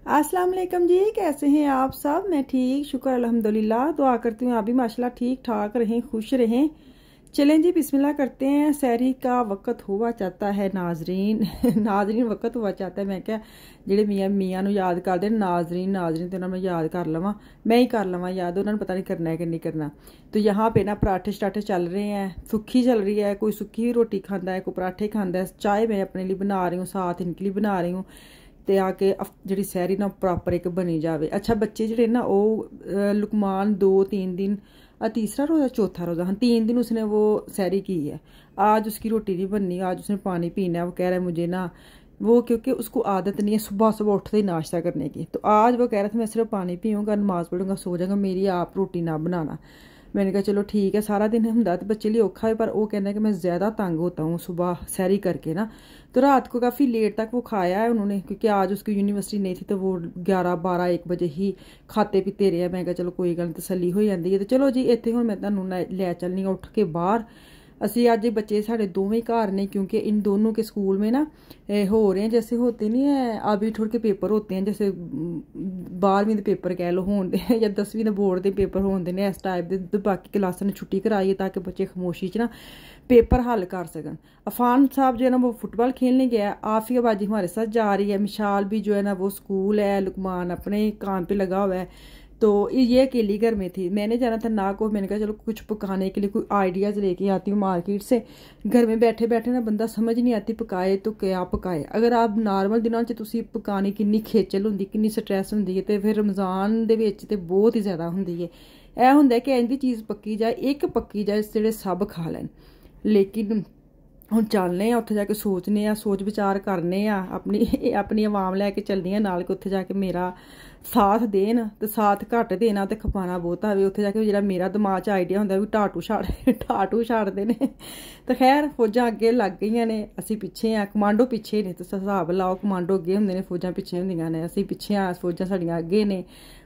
अस्सलाम वालेकुम जी, कैसे हैं आप सब। मैं ठीक, शुक्र अल्हम्दुलिल्लाह। दुआ करती हूँ आप भी माशाल्लाह ठीक ठाक रहें, खुश रहें। चलें जी, बिस्मिल्लाह करते हैं। सहरी का वक्त हुआ चाहता है नाजरीन नाजरीन वक्त हुआ चाहता है। मैं क्या ਜਿਹੜੇ ਮੀਆਂ ਨੂੰ याद करते नाजरीन नाजरीन तो उन्होंने याद कर लवां, मैं ही कर लवां याद, उन्होंने पता नहीं करना है कि नहीं करना। तो यहाँ पे ना पराठे शराठे चल रहे हैं, सुक्खी चल रही है, कोई सुक्खी रोटी खाता है, कोई पराठे खाता है। चाय मैं अपने लिए बना रही हूँ, साथ इनके लिए बना रही हूँ ਤੇ ਆ ਕੇ ਜਿਹੜੀ ਸਹਿਰੀ ਨਾ ਪ੍ਰੋਪਰ ਇੱਕ ਬਣੀ ਜਾਵੇ। अच्छा बच्चे ਜਿਹੜੇ ना वो लुकमान 2-3 दिन तीसरा रोज़ा चौथा रोज़ा, हाँ 3 दिन उसने वो सहरी की है। आज उसकी रोटी नहीं बननी, आज उसने पानी पीना है। वो कह रहा है मुझे ना वो, क्योंकि उसको आदत नहीं है सुबह सुबह उठते ही नाश्ता करने की। तो आज वो कह रहा था मैं सिर्फ पानी पीऊँगा, नमाज़ पढ़ूँगा, सो जाऊँगा, मेरी आप रोटी ना बनाना। मैंने कहा चलो ठीक है, सारा दिन होंगे तो बच्चे लिए औखा है, पर वो कहना है कि मैं ज़्यादा तंग होता हूँ सुबह सहरी करके ना। तो रात को काफ़ी लेट तक वो खाया है उन्होंने, क्योंकि आज उसकी यूनिवर्सिटी नहीं थी तो वो 11-12-1 बजे ही खाते पीते रहे। मैं कहा चलो कोई गल तसल्ली हो जाती है। तो चलो जी इतने हूँ मैं तुहानू लै चलनी उठ के बाहर। असी अज बच्चे साढ़े दोवें घर ने, क्योंकि इन दोनों के स्कूल में ना हो रहे हैं जैसे होते नहीं है अभी ठोड़ के पेपर होते हैं, जैसे 12वीं के पेपर कह लो होंगे या 10वीं के बोर्ड के पेपर होंगे ने, इस टाइप के। बाकी क्लासा ने छुट्टी कराई है ताकि बच्चे खामोशी च ना पेपर हल कर सकन। अफान साहब जो है ना वो फुटबॉल खेलने गया, आफिया बाजी हमारे साथ जा रही है, मिशाल भी जो है ना वो स्कूल है, लुकमान अपने काम पे लगा हुआ है। तो ये अकेली घर में थी, मैंने जाना था ना को। मैंने कहा चलो कुछ पकाने के लिए कोई आइडियाज़ लेके आती हूँ मार्केट से। घर में बैठे बैठे ना बंदा समझ नहीं आती पकाए तो क्या पकाए। अगर आप नॉर्मल दिनों च तुसी पकाने किन्नी खेचल होंदी, किन्नी स्ट्रैस होंदी है, तो फिर रमज़ान दे विच ते बहुत ही ज़्यादा होंदी है। यह होंदा कि इंदी चीज़ पक्की जाए, एक पक्की जाए जेह्ड़े सब खा लैन। लेकिन ਹੁਣ ਚੱਲਨੇ ਆ ਉੱਥੇ ਜਾ ਕੇ ਸੋਚਨੇ ਆ, सोच विचार करने आ, अपनी आवाम लैके चलनी आ नाल कि उत्थे जाके मेरा साथ देन। तो साथ घट देना तो खपाना बहुत आवे। उत्थे जाके जो मेरा दिमाग च आइडिया होंदा भी टाटू छाड़ते ने। तो खैर फौजां अगे लग गई ने, असी पिछे आ, कमांडो पिछे ने। तो हिसाब लाओ कमांडो अगे होंदे ने, फौजां पिछे होंदियां ने, असी पिछे आ, फौजां साडियां अगे ने।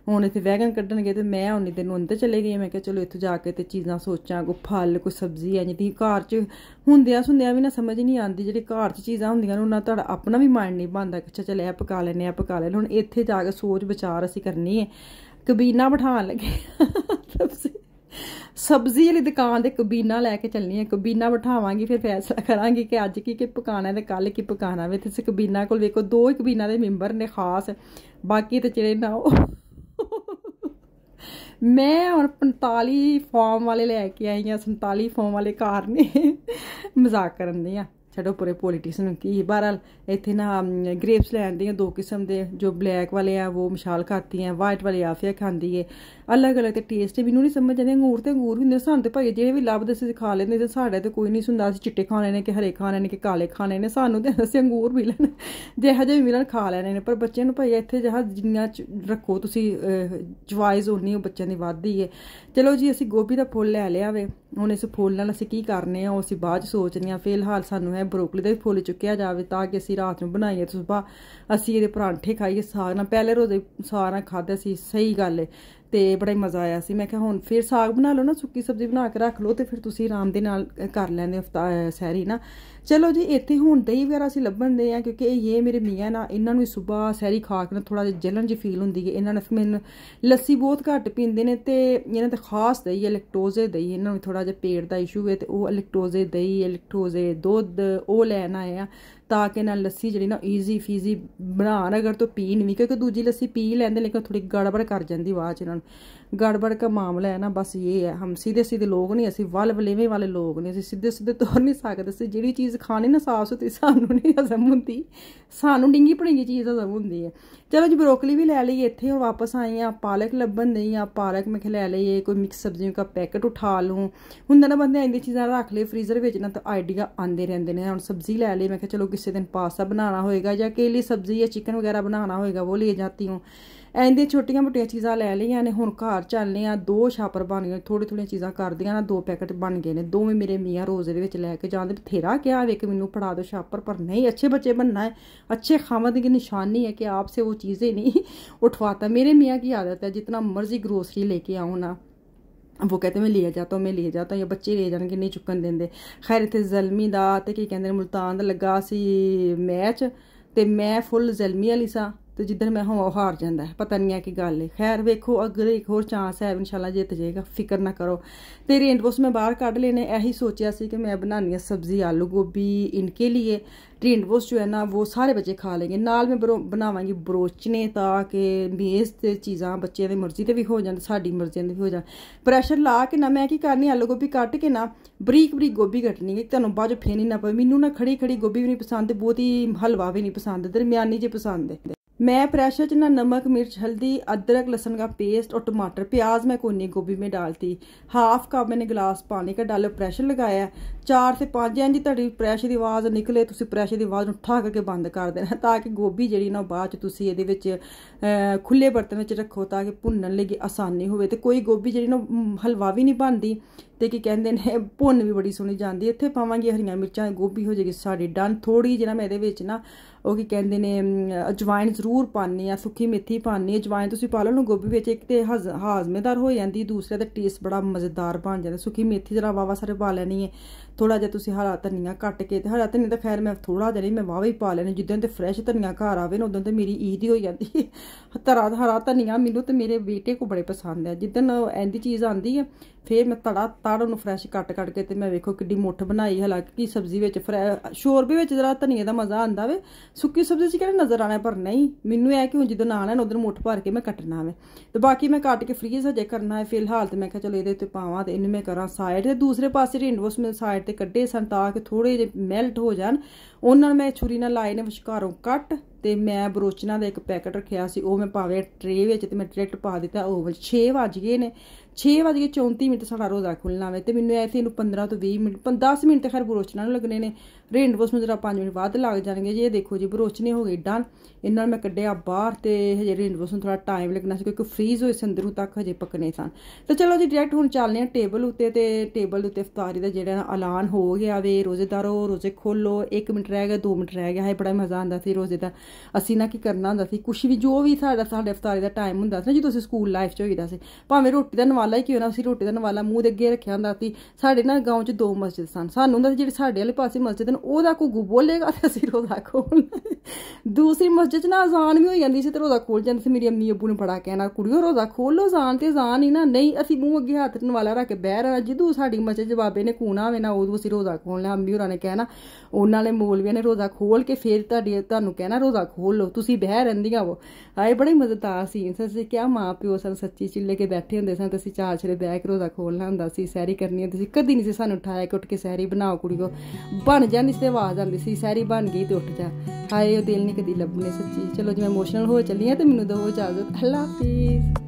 ਹੁਣ ਇੱਥੇ ਵੈਗਨ ਕੱਢਣਗੇ ਤੇ ਮੈਂ ਉਨੀ ਦਿਨ ਅੰਦਰ ਚਲੇ ਗਈ। ਮੈਂ ਕਿਹਾ ਚਲੋ ਇੱਥੇ ਜਾ ਕੇ ਤੇ ਚੀਜ਼ਾਂ ਸੋਚਾਂ, ਕੋਈ ਫਲ ਕੋਈ ਸਬਜ਼ੀ ਹੈ ਜਿਹਦੀ ਘਰ 'ਚ ਹੁੰਦਿਆਂ ਵੀ ਨਾ ਸਮਝ ਨਹੀਂ ਆਉਂਦੀ। ਜਿਹੜੇ ਘਰ 'ਚ ਚੀਜ਼ਾਂ ਹੁੰਦੀਆਂ ਨੇ ਉਹਨਾਂ ਤੁਹਾਡਾ ਆਪਣਾ ਵੀ ਮਾਈਂਡ ਨਹੀਂ ਬਣਦਾ ਕਿ ਅੱਛਾ ਚੱਲ ਇਹ ਪਕਾ ਲੈਂਦੇ ਆ ਪਕਾ ਲੈਂਦੇ। ਹੁਣ ਇੱਥੇ ਜਾ ਕੇ ਸੋਚ ਵਿਚਾਰ ਅਸੀਂ ਕਰਨੀ ਹੈ। ਕਬੀਨਾ ਬਿਠਾਉਣ ਲੱਗੇ ਸਬਜ਼ੀ ਵਾਲੀ ਦੁਕਾਨ 'ਤੇ ਕਬੀਨਾ ਲੈ ਕੇ ਚੱਲਣੀ ਹੈ। ਕਬੀਨਾ ਬਿਠਾਵਾਂਗੀ ਫਿਰ ਫੈਸਲਾ ਕਰਾਂਗੀ ਕਿ ਅੱਜ ਕੀ ਪਕਾਉਣਾ ਤੇ ਕੱਲ੍ਹ ਕੀ ਪਕਾਉਣਾ ਵੇ। ਤੇ ਕਬੀਨਾ ਕੋਲ ਵੇਖੋ 2 ਹੀ ਕਬੀਨਾ ਦੇ ਮੈਂਬਰ ਨੇ ਖਾਸ, ਬਾਕੀ ਤੇ ਜਿਹੜੇ ਨਾ ਉਹ मैं ਹੁਣ 45 ਫਾਰਮ ਵਾਲੇ ਲੈ ਕੇ ਆਈ ਹਾਂ। 47 ਫਾਰਮ ਵਾਲੇ ਕਾਰ ਨੇ ਮਜ਼ਾਕ ਕਰਨ ਦੇ ਆ, ਛੱਡੋ ਪੂਰੇ ਪੋਲੀਟਿਕਸ ਨੂੰ ਕੀ। बहरहाल ਇੱਥੇ ਨਾ ग्रेप्स ਲੈਣ ਦੀਆਂ 2 किस्म ਦੇ, जो ब्लैक वाले ਆ वो मिशाल खाती हैं, वाइट वाली आफिया खाती है। अलग अलग तो टेस्ट मैनू नहीं समझ आते। अंगूर तो अंगूर भी होंगे सानू, तो भाई ਜਿਹੜੇ ਵੀ ਲੱਭਦੇ ਅਸੀਂ ਖਾ ਲੈਂਦੇ ਤੇ साढ़े तो कोई नहीं सुनता। ਅਸੀਂ चिट्टे खाने ने कि हरे खाने ने कि काले खाने ने, सानू तो ਅਸੀਂ अंगूर मिलन ਜਿਹੋ ਜਿਹੇ ਮਿਲਣ ਖਾ ਲੈਣੇ ਨੇ। ਪਰ ਬੱਚਿਆਂ ਨੂੰ ਭਾਈ ਇੱਥੇ ਜਹਾਂ ਜਿੰਨੀਆਂ ਰੱਖੋ ਤੁਸੀਂ ਚੁਆਇਸ ਉਨੀ ਉਹ ਬੱਚਿਆਂ ਦੀ ਵੱਧਦੀ ਹੈ। ਚਲੋ ਜੀ ਅਸੀਂ ਗੋਭੀ ਦਾ ਫੁੱਲ ਲੈ ਲਿਆ ਵੇ। ਹੁਣ ਇਸ ਫੁੱਲ ਨਾਲ ਅਸੀਂ ਕੀ ਕਰਨੇ ਆ ਉਹ ਅਸੀਂ ਬਾਅਦ 'ਚ ਸੋਚਦੇ ਹਾਂ। ਫਿਲਹਾਲ ਸਾਨੂੰ ਇਹ ਬਰੋਕਲੀ ਦਾ ਵੀ ਫੁੱਲ ਚੁੱਕਿਆ ਜਾਵੇ ਤਾਂ ਕਿ ਅਸੀਂ ਰਾਤ ਨੂੰ ਬਣਾਈਏ ਤੇ ਸੁਬਾਹ ਅਸੀਂ ਇਹਦੇ ਪਰਾਂਠੇ ਖਾਈਏ ਸਾਗ ਨਾਲ। ਪਹਿਲੇ ਰੋਜ਼ ਸਾਗ ਨਾਲ ਖਾਧਾ ਸੀ, ਸਹੀ ਗੱਲ ਹੈ, ਤੇ ਬੜਾ ਹੀ ਮਜ਼ਾ ਆਇਆ ਸੀ। ਮੈਂ ਕਿਹਾ ਹੁਣ ਫਿਰ ਸਾਗ ਬਣਾ ਲਓ ਨਾ, ਸੁੱਕੀ ਸਬਜ਼ੀ ਬਣਾ ਕੇ ਰੱਖ ਲਓ ਤੇ ਫਿਰ ਤੁਸੀਂ ਆਰਾਮ ਦੇ ਨਾਲ ਕਰ ਲੈਂਦੇ ਸਹਿਰੀ ਨਾ। ਚਲੋ ਜੀ ਇੱਥੇ ਹੁਣ ਦਹੀਂ ਵਗੈਰਾ ਅਸੀਂ ਲੱਭਣ ਦੇ ਆ, ਕਿਉਂਕਿ ਇਹ ਮੇਰੇ ਮੀਆਂ ਨਾ ਇਹਨਾਂ ਨੂੰ ਸੁਬਾਹ ਸਹਿਰੀ ਖਾ ਕੇ ਨਾ ਥੋੜਾ ਜਿਹਾ ਜਲਨ ਜਿਹੀ ਫੀਲ ਹੁੰਦੀ ਹੈ। ਇਹਨਾਂ ਨੇ ਮੈਨੂੰ ਲੱਸੀ ਬਹੁਤ ਘੱਟ ਪੀਂਦੇ ਨੇ ਤੇ ਇਹਨਾਂ ਤੇ ਖਾਸ ਦਹੀਂ ਹੈ, ਲੈਕਟੋਜ਼ੇ ਦਹੀਂ। ਇਹਨਾਂ ਨੂੰ ਥੋੜਾ ਜਿਹਾ ਪੇਟ ਦਾ ਇਸ਼ੂ ਹੈ ਤੇ ਉਹ ਲੈਕਟੋਜ਼ੇ ਦਹੀਂ, ਲੈਕਟੋਜ਼ੇ ਦੁੱਧ ਉਹ ਲੈਣ ਆਏ ਆ ਤਾਂ ਕਿ ਨਾਲ ਲੱਸੀ ਜਿਹੜੀ ਨਾ ਈਜ਼ੀ ਫੀਜ਼ੀ ਬਣਾਉਣ ਅਗਰ ਤੋਂ ਪੀਣ ਵੀ, ਕਿਉਂਕਿ ਦੂਜੀ ਲੱਸੀ ਪੀ ਲੈਂਦੇ ਲੇਕਿਨ ਥੋੜੀ ਗੜਬੜ ਕਰ ਜਾਂਦੀ ਬਾਅਦ 'ਚ ਇਹਨਾਂ ਨੂੰ। गड़बड़ का मामला है ना, बस ये है। हम सीधे सीधे लोग नहीं, असी वल वलेवे वाले लोग नहीं, असी सीधे सीधे तुर नहीं सकते। असी जिहड़ी चीज़ खानी ना साफ सुथरी सानू नहीं हजम होंदी, सानू डिंगी भड़िंगी चीज़ हजम होंदी है। चलो जी ब्रोकली भी लै ली इत्थे, हुण वापस आई हाँ पालक लब्भन नहीं आ, पालक मैं लै ली, कोई मिक्स सब्जियों का पैकेट उठा लूँ। हुंदा ना बंदे इंदी चीज़ां रख ले फ्रीज़र विच ना तो आइडिया आंदे रहिंदे ने। हुण सब्जी लै ली, मैं कहा चलो किसी दिन पास्ता बनाना होएगा या केली सब्जी या चिकन वगैरह बनाना होएगा वो ले जाती हूँ। ਇੰਦੀਆਂ ਛੋਟੀਆਂ ਮੋਟੀਆਂ ਚੀਜ਼ਾਂ ਲੈ ਲਈਆਂ ਨੇ। ਹੁਣ ਘਰ ਚੱਲਨੇ ਆ, 2 ਛਾਪਰ ਬਣ ਗਏ, ਥੋੜ੍ਹੀਆਂ ਚੀਜ਼ਾਂ ਕਰਦੀਆਂ ਨਾ 2 ਪੈਕਟ ਬਣ ਗਏ ਨੇ। ਦੋਵੇਂ ਮੇਰੇ ਮੀਆਂ ਰੋਜ਼ੇ ਦੇ ਵਿੱਚ ਲੈ ਕੇ ਜਾਂਦੇ। ਬਥੇਰਾ ਕਿਹਾ ਵੇ ਕਿ ਮੈਨੂੰ ਫੜਾ ਦਿਓ ਛਾਪਰ, ਪਰ नहीं, अच्छे बच्चे बनना है, अच्छे खामद की निशानी है कि आपसे वो चीज़ें नहीं उठवाता। मेरे मियाँ की आदत है जितना मर्जी ग्रोसरी लेके आऊँ ना, वो कहते मैं ले जाता हूँ, मैं ले जाता हूँ, या बच्चे ले जाएंगे नहीं चुकन देंगे। खैर इतने जलमी का तो की कहते मुल्तान का लगा सी मैच, तो मैं फुल जलमी वाली सा ਤੇ ਜਿੱਦਣ ਮੈਂ ਹਾਂ ਉਹ ਹਾਰ ਜਾਂਦਾ ਹੈ, ਪਤਾ ਨਹੀਂ ਹੈ ਕੀ ਗੱਲ ਹੈ। ਖੈਰ ਵੇਖੋ ਅੱਗੇ ਇੱਕ ਹੋਰ ਚਾਂਸ ਹੈ, ਇਨਸ਼ਾਅੱਲਾ ਜਿੱਤ ਜਾਏਗਾ, ਫਿਕਰ ਨਾ ਕਰੋ। ਤੇ रेनबोस मैं बाहर काट लेने, यही सोचा सी कि मैं बनानी है सब्जी आलू गोभी इनके लिए। रेनबोस जो है ना वो सारे बच्चे खा लेंगे। नाल मैं बनावांगी बरोचने ताकि मेज़ ते चीज़ां बच्चे दी मर्जी ते भी हो जान, साडी मर्जी दे भी हो जान। प्रेशर ला के ना मैं की करनी, आलू गोभी कट के ना बरीक बरीक गोभी कटनी है, तुहानूं बाद फेनी ना पवे। मैनूं ना खड़ी खड़ी गोभी भी नहीं पसंद, बहुत ही हलवा भी नहीं पसंद, दरमियानी जी पसंद है। मैं प्रेशर च ना नमक मिर्च हल्दी अदरक लहसुन का पेस्ट और टमाटर, प्याज मैं कोई नहीं गोभी में डालती। हाफ कप मैंने गिलास पानी का डालो, प्रेशर लगाया 4 से 5 इंच तड़ी प्रेशर की आवाज़ निकले, तुसी प्रेशर की आवाज़ उठा करके बंद कर देना ताकि गोभी जी ना बाद तुसी ये विच खुले बर्तन में रखो ताकि भुनन लगी आसानी हो। तो कोई गोभी जी ना हलवा भी नहीं बनती ते की कहते हैं भुन भी बड़ी सोहनी जाती। इत्थे पावांगी हरियां मिर्चां, गोभी हो जाएगी साड़ी डन। थोड़ी जी ना मैं ये ना ਉਹ ਕੀ ਕਹਿੰਦੇ ਨੇ ਅਜਵਾਇਨ ਜ਼ਰੂਰ ਪਾਣੀ ਆ, ਸੁੱਕੀ ਮੇਥੀ ਪਾਣੀ। ਅਜਵਾਇਨ ਤੁਸੀਂ ਪਾ ਲਓ ਗੋਭੀ ਵਿੱਚ, ਇੱਕ ਤੇ ਹਾਜ਼ਮੇਦਾਰ ਹੋ ਜਾਂਦੀ, ਦੂਸਰਾ ਤੇ ਟੇਸਟ ਬੜਾ ਮਜ਼ੇਦਾਰ ਬਣ ਜਾਂਦਾ। ਸੁੱਕੀ ਮੇਥੀ ਜਰਾ ਵਾਵਾ ਸਾਰੇ ਪਾ ਲੈਣੀ ਹੈ। ਥੋੜਾ ਜਿਹਾ ਤੁਸੀਂ ਹਰਾ ਧਨੀਆ ਕੱਟ ਕੇ, ਤੇ ਹਰਾ ਧਨੀਆ ਤਾਂ ਖੈਰ ਮੈਂ ਥੋੜਾ ਜਿਹਾ ਨਹੀਂ, ਮੈਂ ਵਾਵਾ ਹੀ ਪਾ ਲੈਣੀ। ਜਿੱਦਾਂ ਤੇ ਫਰੈਸ਼ ਧਨੀਆ ਘਰ ਆਵੇ ਨਾ ਉਦੋਂ ਤੇ ਮੇਰੀ ਈਦ ਹੀ ਹੋ ਜਾਂਦੀ ਹੈ। ਹਰਾ ਧਨੀਆ ਮੈਨੂੰ ਤੇ ਮੇਰੇ ਬੇਟੇ ਕੋ ਬੜੇ ਪਸੰਦ ਹੈ। ਜਿੱਦਣ ਐਂਦੀ ਚੀਜ਼ ਆਉਂਦੀ ਹੈ ਫਿਰ ਮੈਂ ਤੜ ਉਹਨੂੰ ਫਰੈਸ਼ ਕੱਟ ਕੇ ਤੇ ਮੈਂ ਵੇਖੋ ਕਿੱਡੀ ਮੁੱਠ ਬਣਾਈ। ਹਾਲਾਂਕਿ ਸਬਜ਼ੀ ਵਿੱਚ ਸ਼ੋਰਬੇ ਵਿੱਚ ਜਰਾ ਧਨੀਏ ਦਾ ਮਜ਼ਾ ਆਉਂਦਾ ਵੇ, ਸੁੱਕੀ ਸਬਜ਼ੀ 'ਚ ਕਿਹੜਾ ਨਜ਼ਰ ਆਣਾ, ਪਰ ਨਹੀਂ ਮੈਨੂੰ ਇਹ ਕਿ ਹੁਣ ਜਦੋਂ ਆਣਾ ਨਾ ਉਧਰ ਮੁੱਠ ਭਰ ਕੇ ਮੈਂ ਕੱਟਣਾ ਵੇ। ਤੇ ਬਾਕੀ ਮੈਂ ਕੱਟ ਕੇ ਫਰੀਜ਼ ਹਜੇ ਕਰਨਾ ਹੈ ਫਿਲਹਾਲ। ਤੇ ਮੈਂ ਕਿਹਾ ਚਲੋ ਇਹਦੇ ਉੱਤੇ ਪਾਵਾਂ ਤੇ ਇਹਨੂੰ ਮੈਂ ਕਰਾਂ ਸਾਈਡ। ਤੇ ਦੂਸਰੇ ਪਾਸੇ ਰੇਨਬੋਸ ਮੈਂ ਸਾਈਡ ਤੇ ਕੱਢੇ ਸਨ ਤਾਂ ਕਿ ਥੋੜੇ ਜਿਹੇ ਮੈਲਟ ਹੋ ਜਾਣ। ਉਹਨਾਂ ਨੂੰ ਮੈਂ ਛੁਰੀ ਨਾਲ ਲਾਏ ਨੇ ਵਿਚਕਾਰੋਂ ਕੱਟ। ਤੇ ਮੈਂ ਬਰੋਚਨਾ ਦਾ ਇੱਕ ਪੈਕਟ ਰੱਖਿਆ ਸੀ, ਉਹ ਮੈਂ ਪਾਵੇ ਟਰੇ ਵਿੱਚ ਤੇ ਮੈਂ ਡਾਇਰੈਕਟ ਪਾ ਦਿੱਤਾ ਓਵਲ। 6 ਵੱਜ ਗਏ ਨੇ, 6:34 ਮਿੰਟ ਸਾਡਾ ਰੋਜ਼ਾ ਖੁੱਲਣਾ ਵੇ। ਤੇ ਮੈਨੂੰ ਐਸੇ ਇਹਨੂੰ 15 ਤੋਂ 20 ਮਿੰਟ 10 ਮਿੰਟ ਤੇ ਖੈਰ ਬਰੋਚਨਾ ਨੂੰ ਲੱਗਣੇ ਨੇ। ਰੇਨਬੋਸ ਨੂੰ ਜਰਾ 5 ਮਿੰਟ ਬਾਅਦ ਲੱਗ ਜਾਣਗੇ। ਜੇ ਦੇਖੋ ਜੀ ਬਰੋਚਨੇ ਹੋ ਗਏ ਡਨ। ਇਹਨਾਂ ਨੂੰ ਮੈਂ ਕੱਢਿਆ ਬਾਹਰ ਤੇ ਹਜੇ ਰੇਨਬੋਸ ਨੂੰ ਥੋੜਾ ਟਾਈਮ ਲੱਗਣਾ ਸੀ ਕਿਉਂਕਿ ਫਰੀਜ਼ ਹੋਏ ਸੀ ਅੰਦਰੋਂ ਤੱਕ ਹਜੇ ਪੱਕਣੇ ਸਨ। ਤੇ ਚਲੋ ਜੀ ਡਾਇਰੈਕਟ ਹੁਣ ਚੱਲਦੇ ਹਾਂ ਟੇਬਲ ਉੱਤੇ। ਤੇ ਟੇਬਲ ਉੱਤੇ ਇਫਤਾਰੀ ਦਾ ਜਿਹੜਾ ਐਲਾਨ ਹੋ ਗਿਆ ਵੇ। ਰੋਜ਼ੇਦਾਰੋ ਰੋਜ਼ੇ ਖੋਲੋ, 1 ਮਿੰਟ ਰਹਿ ਗਿਆ, 2 ਮਿੰਟ ਰਹਿ ਗਿਆ ਹੈ। ਬੜਾ ਮਜ਼ਾ ਆਉਂਦਾ ਸੀ ਰੋਜ਼ੇ ਦਾ। ਅਸੀਂ ਨਾ ਕੀ ਕਰਨਾ ਹੁੰਦਾ ਸੀ, ਕੁਛ ਵੀ ਜੋ ਵੀ ਸਾਡੇ ਇਫਤਾਰੀ ਦਾ ਟਾਈਮ ਹੁੰਦਾ ਸੀ ਨਾ, ਜਦੋਂ ਅਸੀਂ ਸਕੂਲ ਲਾਈਫ 'ਚ ਹੋਈਦਾ ਸੀ, ਭਾਵੇਂ ਰੋਟੀ ਦਾ ਨਵਾਲਾ ਹੀ ਕਿਉਂ ਨਾ, ਅਸੀਂ ਰੋਟੀ ਦਾ ਨਵਾਲਾ ਮੂੰਹ ਦੇ ਅੱਗੇ ਰੱਖਿਆ ਹੁੰਦਾ ਸੀ। ਸਾਡੇ ਨਾ ਗਾਉਂ 'ਚ 2 ਮਸਜਿਦ ਸਨ। ਸਾਨੂੰ ਹੁੰਦਾ ਸੀ ਜਿਹੜੀ ਸਾਡੇ ਵਾਲੇ ਪਾਸੇ ਮਸਜਿਦ ਨੇ ਉਹਦਾ ਘੁੱਗੂ ਬੋਲੇਗਾ ਤੇ ਅਸੀਂ ਰੋਜ਼ਾ ਖੋਲ੍ਹਣਾ। ਦੂਸਰੀ ਮਸਜਿਦ 'ਚ ਨਾ ਅਜ਼ਾਨ ਵੀ ਹੋ ਜਾਂਦੀ ਸੀ ਤੇ ਰੋਜ਼ਾ ਖੋਲ੍ਹ ਜਾਂਦੀ ਸੀ। ਮੇਰੀ ਅੰਮੀ ਅੱਬੂ ਨੇ ਬੜਾ ਕਹਿਣਾ, ਕੁੜੀਓ ਰੋਜ਼ਾ ਖੋਲ੍ਹੋ, ਅਜ਼ਾਨ ਤੇ ਅਜ਼ਾਨ ਹੀ ਨਾ। ਨਹੀਂ, ਅਸੀਂ ਮੂੰਹ ਅੱਗੇ ਹੱਥ ਨਵਾਲਾ ਰੱਖ ਕੇ ਬਹਿ ਰਹਿਣਾ। ਜਦੋਂ ਸਾਡੀ ਮਸਜਿਦ 'ਚ ਬਾਬੇ ਨੇ ਕੂਣਾ ਹੋਵੇ ਨਾ ਉਦੋਂ ਅਸੀਂ ਰੋਜ਼ਾ ਖੋਲ੍ਹਣਾ। ਅੰਮੀ ਹੋਰਾਂ ਨੇ ਕਹਿਣਾ, ਉਹਨਾਂ ਨੇ ਮੌਲਵੀਆਂ ਨੇ ਰੋਜ਼ਾ ਖੋਲ੍ਹ ਕੇ ਫਿਰ ਤੁਹਾਨੂੰ ਕਹਿਣਾ ਰੋਜ਼ਾ ਖੋਲ੍ਹ ਲਓ, ਤੁਸੀਂ ਬਹਿ ਰਹਿੰਦੀਆਂ ਵੋ। ਆਏ ਬੜੇ ਮਜ਼ੇਦਾਰ ਸੀਨ ਸੀ। ਅਸੀਂ ਕਿਹਾ ਮਾਂ ਪਿਓ ਸਨ ਸੱਚੀ ਚਿੱਲੇ ਕੇ ਬੈਠੇ ਹੁੰਦੇ ਸਨ ਤੇ ਅਸੀਂ ਚਾਰ ਛੜੇ ਬਹਿ ਕੇ ਰੋਜ਼ਾ ਖੋਲ੍ਹਣਾ ਹੁੰਦਾ ਸੀ, ਸੈਰੀ ਕਰਨੀ ਹੁੰਦੀ ਸੀ। ਕਦੀ ਨਹੀਂ ਸੀ ਸਾਨੂੰ ਉਠਾਇਆ ਕਿ ਉੱਠ ਕੇ ਸੈਰੀ ਬਣਾਓ ਕੁੜੀਓ। ਬਣ ਜਾਂਦੀ ਸੀ, ਆਵਾਜ਼ ਆਉਂਦੀ ਸੀ ਸੈਰੀ ਬਣ ਗਈ ਤੇ ਉੱਠ ਜਾ। ਹਾਏ ਉਹ ਦਿਲ ਨਹੀਂ ਕਦੀ ਲੱਭਣੇ ਸੱਚੀ। ਚਲੋ ਜੀ ਮੈਂ ਇਮੋਸ਼ਨਲ ਹੋ ਚੱਲੀ ਹਾਂ ਤੇ ਮੈਨੂੰ ਦਿਓ ਇਜਾਜ਼ਤ। ਅੱਲਾ ਹਾਫਿਜ਼।